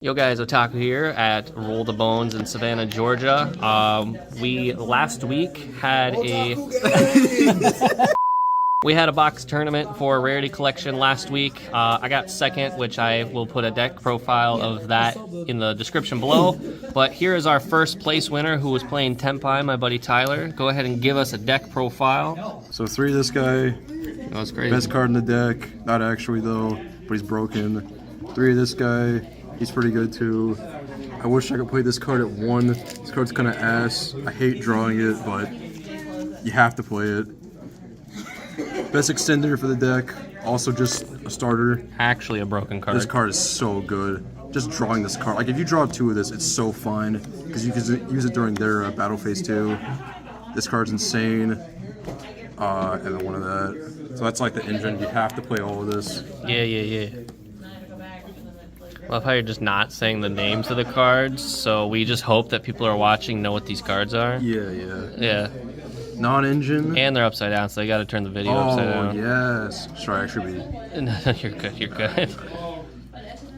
Yo guys, Otaku here at Roll the Bones in Savannah, Georgia. We last week had we had a box tournament for Rarity Collection last week. I got second, which I will put a deck profile of that in the description below. But here is our first place winner who was playing Tenpai, my buddy Tyler. Go ahead and give us a deck profile. So 3 of this guy. That was crazy. Best card in the deck. Not actually though, but he's broken. 3 of this guy. He's pretty good too. I wish I could play this card at 1. This card's kind of ass. I hate drawing it, but you have to play it. Best extender for the deck. Also just a starter. Actually a broken card. This card is so good. Just drawing this card. Like if you draw 2 of this, it's so fine. Because you can use it during their battle phase too. This card's insane. And then 1 of that. So that's like the engine. You have to play all of this. Yeah. Love how you're just not saying the names of the cards, so we just hope that people are watching know what these cards are. Yeah. Non-engine. And they're upside down, so they gotta turn the video upside down. Oh, yes. Should I actually be... No, you're good.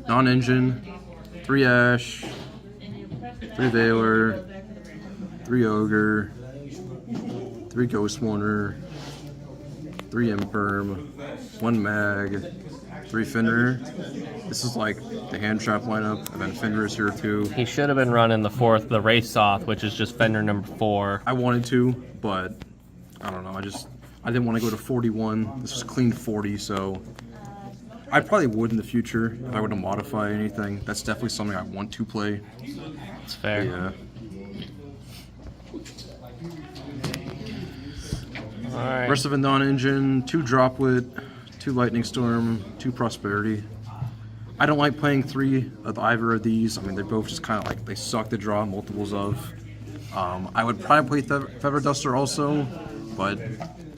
Non-engine. 3 Ash. 3 Veiler. 3 Ogre. 3 Ghost Warner. 3 Imperm. 1 Mag. 3 Fender. This is like the hand trap lineup, and then Fender is here too. He should have been running the race off, which is just Fender number 4. I wanted to, but I don't know. I didn't want to go to 41. This was clean 40, so I probably would in the future if I were to modify anything. That's definitely something I want to play. It's fair. Yeah. All right. Rest of a non-engine, 2 Droplet, 2 Lightning Storm, 2 Prosperity. I don't like playing 3 of either of these. I mean, they're both just kind of like, they suck to draw multiples of. I would probably play Feather Duster also, but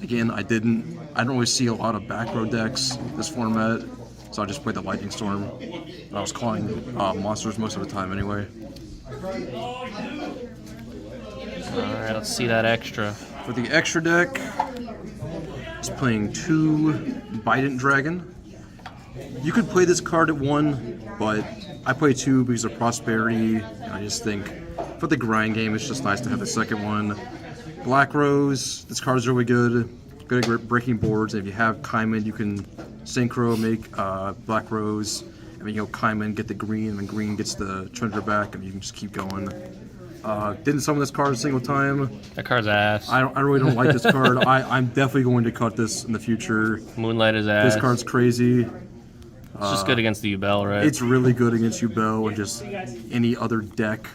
again, I don't really see a lot of back row decks this format, so I just played the Lightning Storm. I was calling monsters most of the time anyway. Alright, let's see that extra. For the extra deck, it's playing 2 Bident Dragon. You could play this card at 1, but I play 2 because of Prosperity, and I just think for the grind game, it's just nice to have the second one. Black Rose, this card is really good. Good at breaking boards, and if you have Kaiman, you can Synchro, make Black Rose, and then Kaiman, get the green, and then green gets the Treasure back, and you can just keep going. Didn't summon this card a single time. That card's ass. I really don't like this card. I'm definitely going to cut this in the future. Moonlight is ass. This card's crazy. It's just good against the Ubel, right? It's really good against Ubel and just any other deck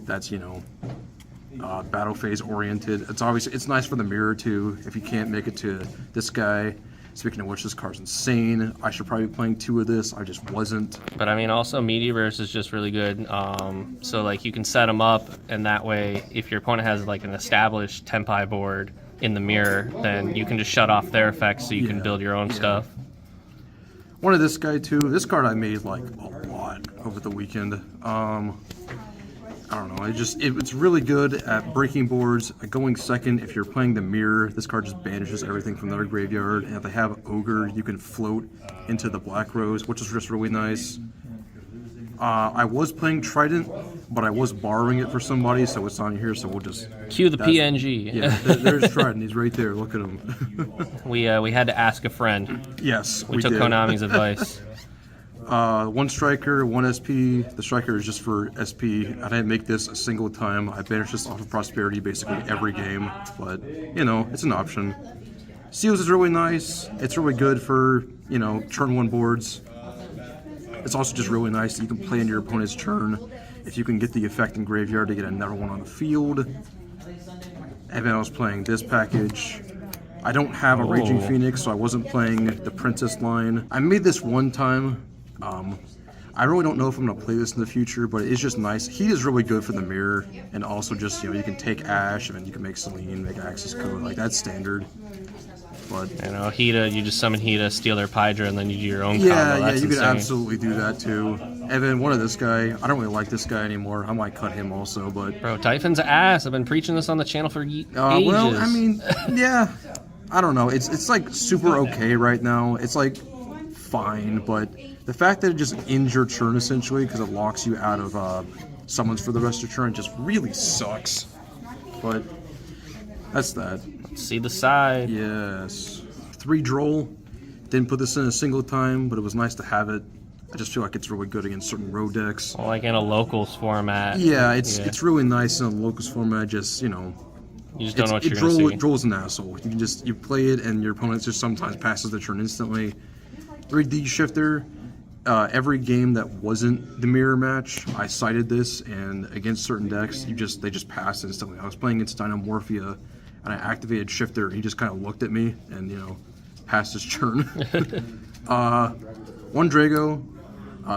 that's, battle phase oriented. It's nice for the mirror too, if you can't make it to this guy. Speaking of which, this card's insane. I should probably be playing 2 of this. I just wasn't. But I mean, also Meteorverse is just really good. So like you can set them up, and that way, if your opponent has like an established Tenpai board in the mirror, then you can just shut off their effects so you can build your own stuff. 1 of this guy too. This card I made like a lot over the weekend. I don't know. It's really good at breaking boards. Going second, if you're playing the mirror, this card just banishes everything from their graveyard. And if they have Ogre, you can float into the Black Rose, which is just really nice. I was playing Trident, but I was borrowing it for somebody, so it's on here. So we'll just cue the PNG. Yeah, there's Trident. He's right there. Look at him. We had to ask a friend. Yes, we took did. Konami's advice. 1 Striker, 1 SP. The Striker is just for SP. I didn't make this a single time. I banished this off of Prosperity basically every game, but it's an option. Seals is really nice. It's really good for turn 1 boards. It's also just really nice that you can play in your opponent's turn if you can get the effect in graveyard to get another one on the field. And then I was playing this package. I don't have a Raging Phoenix, so I wasn't playing the Princess line. I made this 1 time. I really don't know if I'm going to play this in the future, but it's just nice. Heat is really good for the mirror, and also just, you can take Ash, and then you can make Celine, make Access Code. Like, that's standard. But Hida, you just summon Hida, steal their Pydra, and then you do your own combo. Yeah, you can absolutely do that too. And then 1 of this guy, I don't really like this guy anymore. I might cut him also, but... Bro, Typhon's ass. I've been preaching this on the channel for ages. Well, I mean, yeah. I don't know. It's like super okay right now. It's like fine, but the fact that it just ends your turn essentially because it locks you out of summons for the rest of your turn just really sucks. But that's that. Let's see the side. Yes. 3 Droll. Didn't put this in a single time, but it was nice to have it. I just feel like it's really good against certain road decks. Well, like in a locals format. Yeah, it's really nice in a locals format. Just, you know, you just don't know what you're going to see. Droll's an asshole. You can just play it, and your opponent just sometimes passes the turn instantly. 3D Shifter. Every game that wasn't the mirror match, I cited this, and against certain decks, they just passed instantly. I was playing against Dynamorphia, and I activated Shifter, and he just kind of looked at me and, you know, passed his turn. 1 Drago.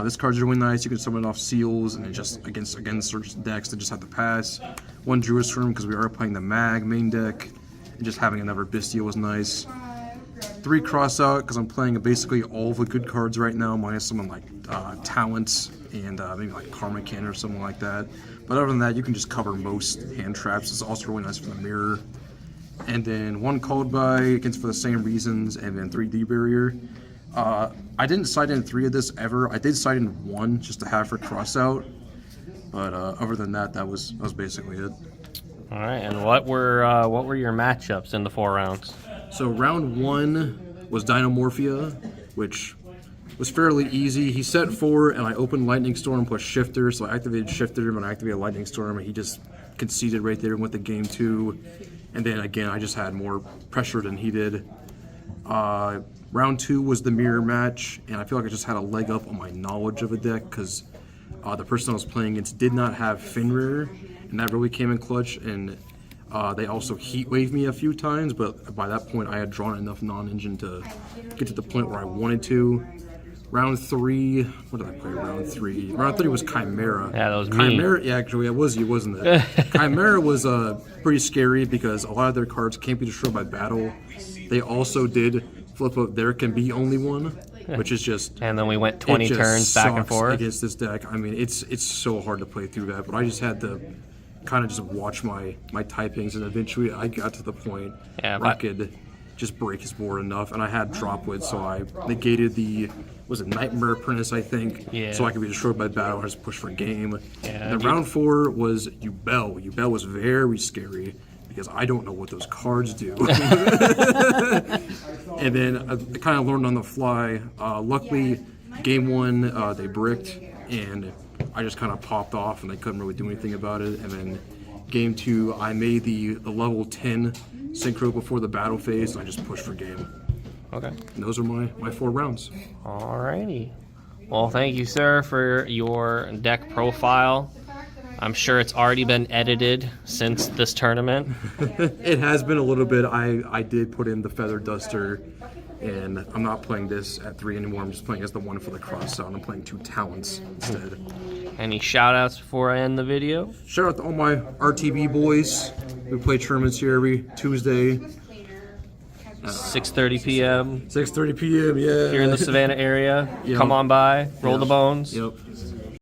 This card's really nice. You can summon it off seals, and it just against certain decks that just have to pass. 1 Druid's because we are playing the Mag main deck, and just having another Bestial was nice. 3 Crossout because I'm playing basically all the good cards right now, minus someone like Talents and maybe like Karma Cannon or something like that. But other than that, you can just cover most hand traps. It's also really nice for the mirror. And then 1 Called By against for the same reasons, and then 3D Barrier. I didn't cite in 3 of this ever. I did cite in 1 just to have for Crossout. But other than that, that was basically it. All right, and what were your matchups in the 4 rounds? So round 1 was Dynamorphia, which was fairly easy. He set 4, and I opened Lightning Storm plus Shifter, so I activated Shifter, and I activated Lightning Storm, and he just conceded right there and went to game 2. And then again, I just had more pressure than he did. Round 2 was the mirror match, and I feel like I just had a leg up on my knowledge of a deck because the person I was playing against did not have Fenrir, and that really came in clutch. And they also heat waved me a few times, but by that point I had drawn enough non-engine to get to the point where I wanted to. Round 3, what did I play round 3? Round 3 was Chimera. Yeah, that was Chimera, me. yeah, actually, it was you, wasn't it? Chimera was pretty scary because a lot of their cards can't be destroyed by battle. They also did flip up there can be only one, which is just... And then we went 20 turns back and forth. Against this deck. I mean, it's so hard to play through that, but I just had to kind of just watch my typings, and eventually I got to the point where I could just break his board enough, and I had Dropwood, so I negated the... Was it Nightmare Apprentice, I think? Yeah. So I could be destroyed by battle. I just push for game. Yeah, and then round 4 was Yubel. Yubel was very scary because I don't know what those cards do. And then I kind of learned on the fly. Luckily, game 1 they bricked, and I just kind of popped off, and they couldn't really do anything about it. And then game 2, I made the level 10 synchro before the battle phase, and I just pushed for game. Okay. And those are my 4 rounds. Alrighty. Well, thank you, sir, for your deck profile. I'm sure it's already been edited since this tournament. It has been a little bit. I did put in the Feather Duster, and I'm not playing this at 3 anymore. I'm just playing as the 1 for the Crossout. I'm playing 2 Talents instead. Any shout-outs before I end the video? Shout out to all my RTB boys. We play tournaments here every Tuesday. 6:30 p.m. 6:30 p.m. Yeah. Here in the Savannah area. Yep. Come on by. Roll Yep. the bones. Yep.